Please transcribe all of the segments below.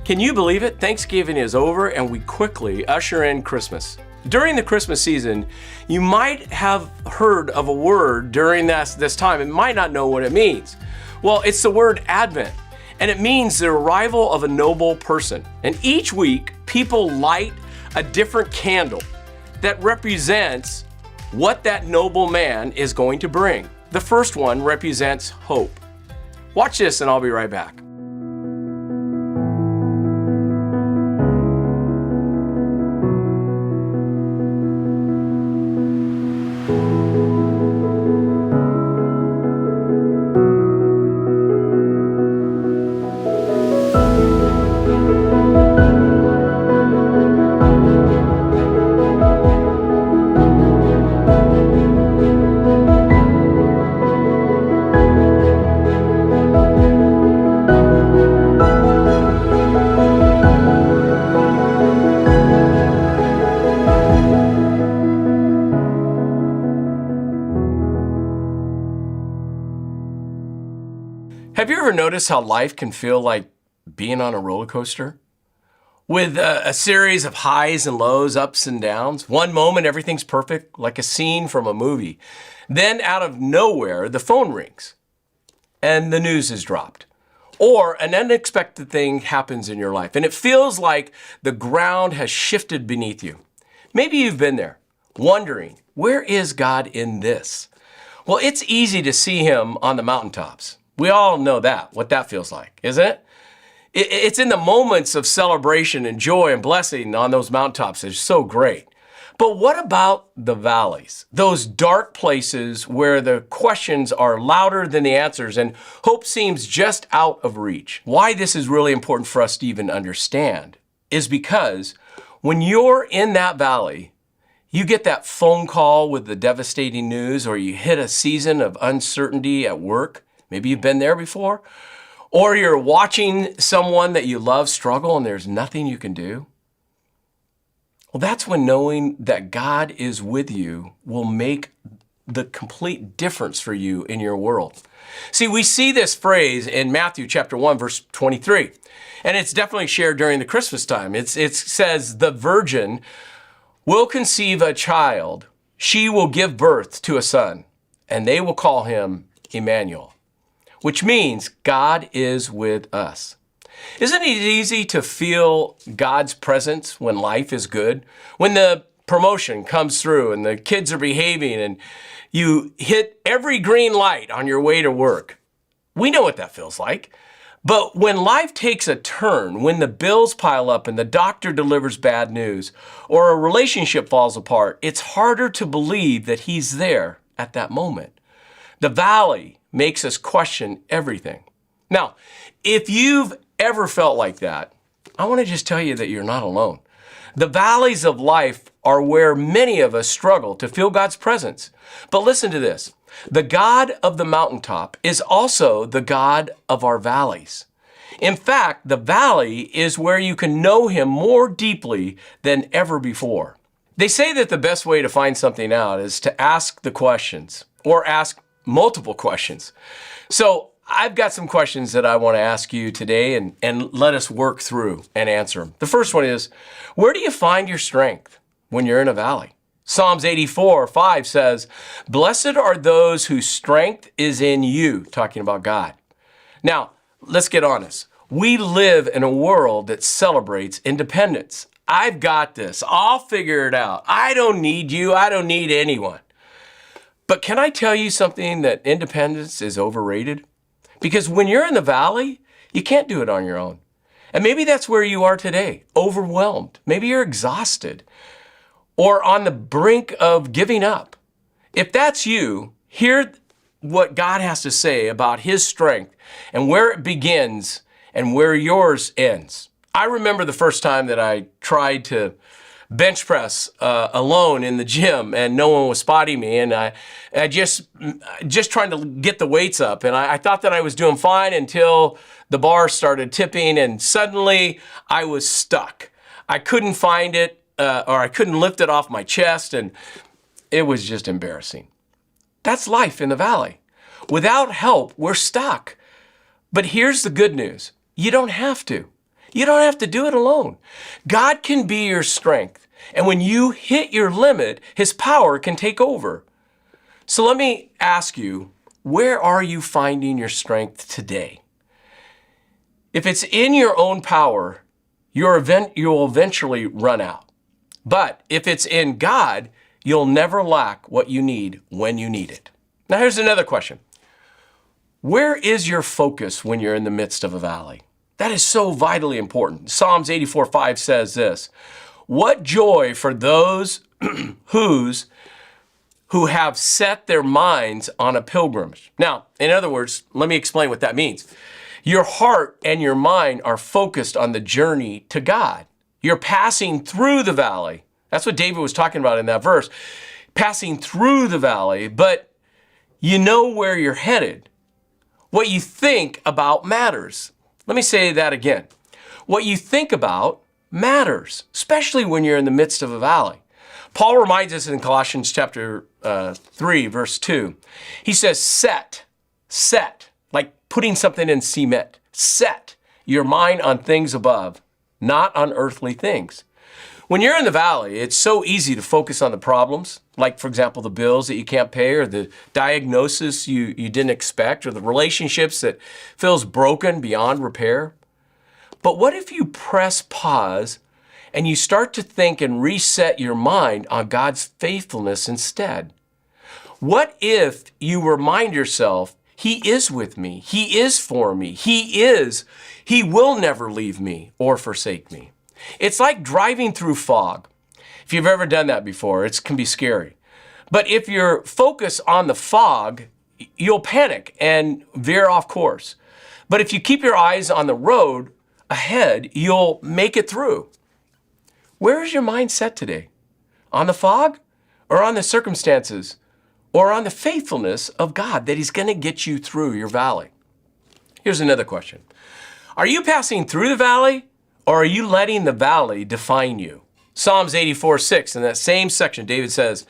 Can you believe it? Thanksgiving is over and we quickly usher in Christmas. During the Christmas season, you might have heard of a word during this time and might not know what it means. Well, it's the word Advent, and it means the arrival of a noble person. And each week, people light a different candle that represents what that noble man is going to bring. The first one represents hope. Watch this and I'll be right back. Have you ever noticed how life can feel like being on a roller coaster? With a series of highs and lows, ups and downs. One moment, everything's perfect, like a scene from a movie. Then out of nowhere, the phone rings and the news is dropped. Or an unexpected thing happens in your life and it feels like the ground has shifted beneath you. Maybe you've been there, wondering, where is God in this? Well, it's easy to see him on the mountaintops. We all know what that feels like, isn't it? It's in the moments of celebration and joy and blessing on those mountaintops. It's so great. But what about the valleys? Those dark places where the questions are louder than the answers and hope seems just out of reach. Why this is really important for us to even understand is because when you're in that valley, you get that phone call with the devastating news, or you hit a season of uncertainty at work. Maybe you've been there before, or you're watching someone that you love struggle and there's nothing you can do. Well, that's when knowing that God is with you will make the complete difference for you in your world. See, we see this phrase in Matthew chapter 1, verse 23, and it's definitely shared during the Christmas time. It says, the virgin will conceive a child. She will give birth to a son, and they will call him Emmanuel, which means God is with us. Isn't it easy to feel God's presence when life is good? When the promotion comes through and the kids are behaving and you hit every green light on your way to work. We know what that feels like. But when life takes a turn, when the bills pile up and the doctor delivers bad news, or a relationship falls apart, it's harder to believe that he's there at that moment. The valley makes us question everything. Now, if you've ever felt like that, I want to just tell you that you're not alone. The valleys of life are where many of us struggle to feel God's presence. But listen to this. The God of the mountaintop is also the God of our valleys. In fact, the valley is where you can know him more deeply than ever before. They say that the best way to find something out is to ask the questions, or ask multiple questions. So I've got some questions that I want to ask you today and let us work through and answer them. The first one is, where do you find your strength when you're in a valley? Psalms 84:5 says, blessed are those whose strength is in you, talking about God. Now, let's get honest. We live in a world that celebrates independence. I've got this. I'll figure it out. I don't need you. I don't need anyone. But can I tell you something, that independence is overrated? Because when you're in the valley, you can't do it on your own. And maybe that's where you are today, overwhelmed. Maybe you're exhausted or on the brink of giving up. If that's you, hear what God has to say about his strength and where it begins and where yours ends. I remember the first time that I tried to bench press alone in the gym and no one was spotting me, and I just trying to get the weights up, and I thought that I was doing fine until the bar started tipping and suddenly I was stuck. I couldn't find it or I couldn't lift it off my chest, and it was just embarrassing. That's life in the valley. Without help, we're stuck. But here's the good news. You don't have to. You don't have to do it alone. God can be your strength. And when you hit your limit, his power can take over. So let me ask you, where are you finding your strength today? If it's in your own power, you'll eventually run out. But if it's in God, you'll never lack what you need when you need it. Now here's another question. Where is your focus when you're in the midst of a valley? That is so vitally important. Psalms 84:5 says this, "What joy for those who have set their minds on a pilgrimage." Now, in other words, let me explain what that means. Your heart and your mind are focused on the journey to God. You're passing through the valley. That's what David was talking about in that verse. Passing through the valley, but you know where you're headed. What you think about matters. Let me say that again. What you think about matters, especially when you're in the midst of a valley. Paul reminds us in Colossians chapter 3, verse 2. He says, set, like putting something in cement. Set your mind on things above, not on earthly things. When you're in the valley, it's so easy to focus on the problems, like, for example, the bills that you can't pay, or the diagnosis you didn't expect, or the relationships that feels broken beyond repair. But what if you press pause and you start to think and reset your mind on God's faithfulness instead? What if you remind yourself, he is with me, he is for me, he will never leave me or forsake me. It's like driving through fog. If you've ever done that before, it can be scary. But if you're focused on the fog, you'll panic and veer off course. But if you keep your eyes on the road ahead, you'll make it through. Where is your mind set today? On the fog, or on the circumstances, or on the faithfulness of God that he's going to get you through your valley? Here's another question. Are you passing through the valley, or are you letting the valley define you? Psalms 84:6, in that same section, David says,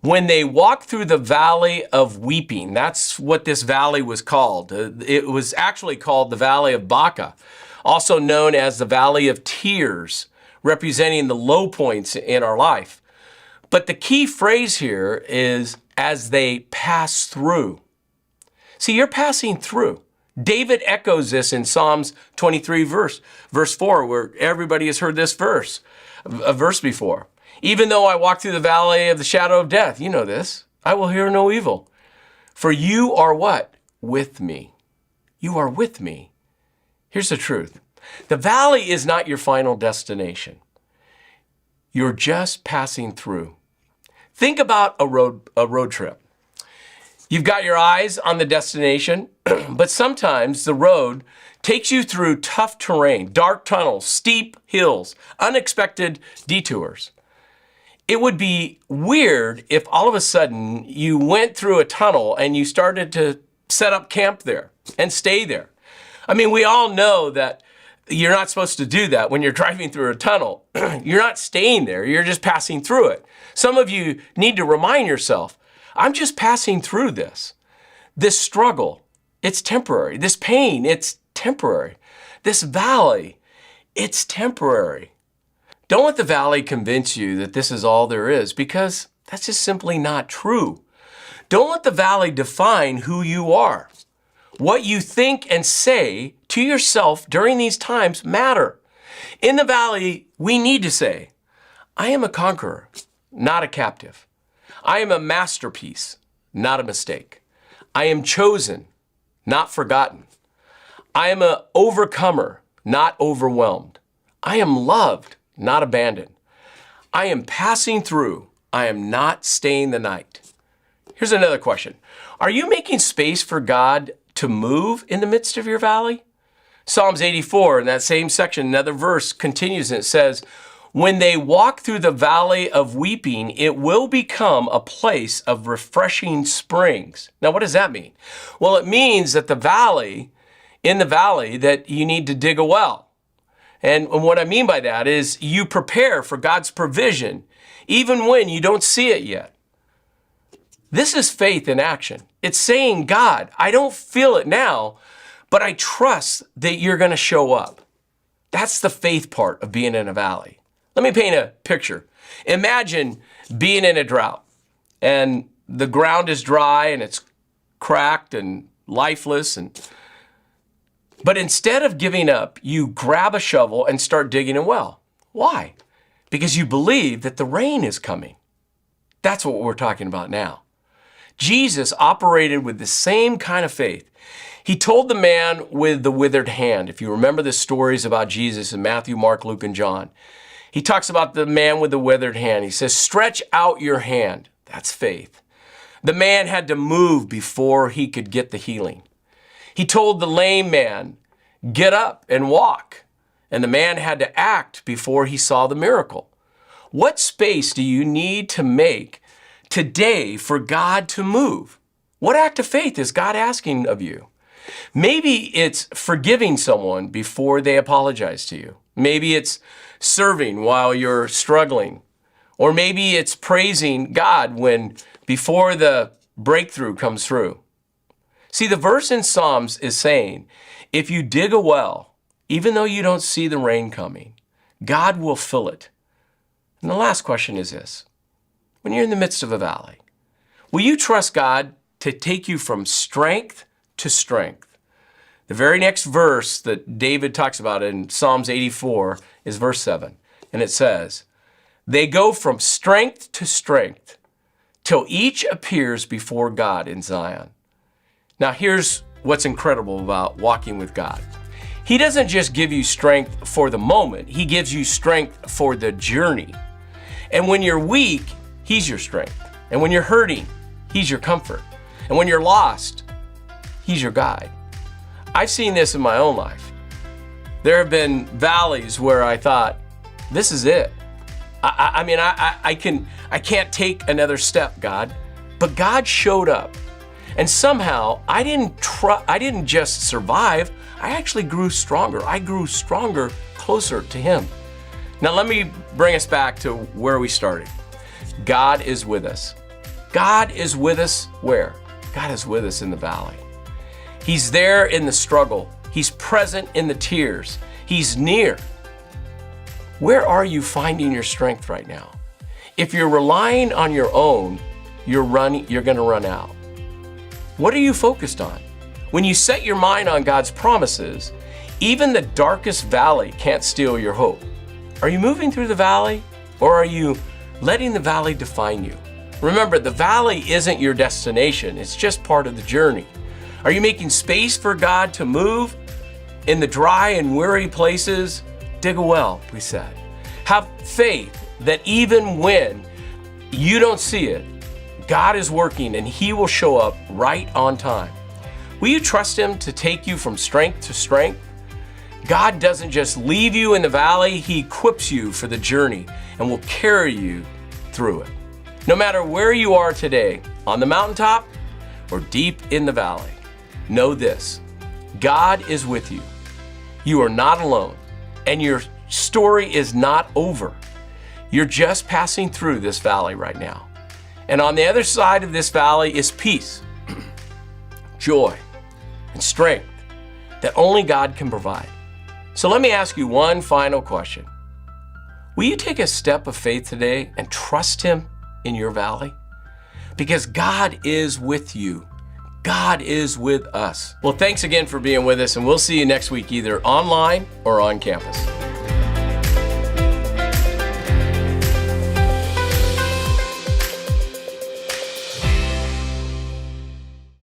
when they walk through the valley of weeping, that's what this valley was called. It was actually called the Valley of Baca, also known as the Valley of Tears, representing the low points in our life. But the key phrase here is, as they pass through. See, you're passing through. David echoes this in Psalms 23 verse 4, where everybody has heard this a verse before. Even though I walk through the valley of the shadow of death, you know this, I will hear no evil. For you are what? With me. You are with me. Here's the truth. The valley is not your final destination. You're just passing through. Think about a road trip. You've got your eyes on the destination, but sometimes the road takes you through tough terrain, dark tunnels, steep hills, unexpected detours. It would be weird if all of a sudden you went through a tunnel and you started to set up camp there and stay there. I mean, we all know that you're not supposed to do that when you're driving through a tunnel. You're not staying there, you're just passing through it. Some of you need to remind yourself, I'm just passing through this. This struggle, it's temporary. This pain, it's temporary. This valley, it's temporary. Don't let the valley convince you that this is all there is, because that's just simply not true. Don't let the valley define who you are. What you think and say to yourself during these times matter. In the valley, we need to say, I am a conqueror, not a captive. I am a masterpiece, not a mistake. I am chosen, not forgotten. I am an overcomer, not overwhelmed. I am loved, not abandoned. I am passing through. I am not staying the night. Here's another question. Are you making space for God to move in the midst of your valley? Psalms 84, in that same section, another verse continues and it says, when they walk through the valley of weeping, it will become a place of refreshing springs. Now, what does that mean? Well, it means that in the valley, that you need to dig a well. And what I mean by that is you prepare for God's provision, even when you don't see it yet. This is faith in action. It's saying, God, I don't feel it now, but I trust that you're going to show up. That's the faith part of being in a valley. Let me paint a picture. Imagine being in a drought and the ground is dry and it's cracked and lifeless. But instead of giving up, you grab a shovel and start digging a well. Why? Because you believe that the rain is coming. That's what we're talking about now. Jesus operated with the same kind of faith. He told the man with the withered hand, if you remember the stories about Jesus in Matthew, Mark, Luke, and John, he talks about the man with the withered hand. He says, stretch out your hand. That's faith. The man had to move before he could get the healing. He told the lame man, get up and walk. And the man had to act before he saw the miracle. What space do you need to make today for God to move? What act of faith is God asking of you? Maybe it's forgiving someone before they apologize to you. Maybe it's serving while you're struggling. Or maybe it's praising God before the breakthrough comes through. See, the verse in Psalms is saying, if you dig a well, even though you don't see the rain coming, God will fill it. And the last question is this. When you're in the midst of a valley, will you trust God to take you from strength to strength? The very next verse that David talks about in Psalms 84 is verse 7. And it says, they go from strength to strength till each appears before God in Zion. Now here's what's incredible about walking with God. He doesn't just give you strength for the moment. He gives you strength for the journey. And when you're weak, He's your strength. And when you're hurting, He's your comfort. And when you're lost, He's your guide. I've seen this in my own life. There have been valleys where I thought, this is it. I can't take another step, God. But God showed up. And somehow I didn't just survive, I actually grew stronger. I grew stronger, closer to Him. Now let me bring us back to where we started. God is with us. God is with us where? God is with us in the valley. He's there in the struggle. He's present in the tears. He's near. Where are you finding your strength right now? If you're relying on your own, you're going to run out. What are you focused on? When you set your mind on God's promises, even the darkest valley can't steal your hope. Are you moving through the valley, or are you letting the valley define you? Remember, the valley isn't your destination. It's just part of the journey. Are you making space for God to move? In the dry and weary places, dig a well, we said. Have faith that even when you don't see it, God is working and He will show up right on time. Will you trust Him to take you from strength to strength? God doesn't just leave you in the valley, He equips you for the journey and will carry you through it. No matter where you are today, on the mountaintop or deep in the valley, know this: God is with you. You are not alone, and your story is not over. You're just passing through this valley right now. And on the other side of this valley is peace, joy, and strength that only God can provide. So let me ask you one final question. Will you take a step of faith today and trust Him in your valley? Because God is with you. God is with us. Well, thanks again for being with us, and we'll see you next week, either online or on campus.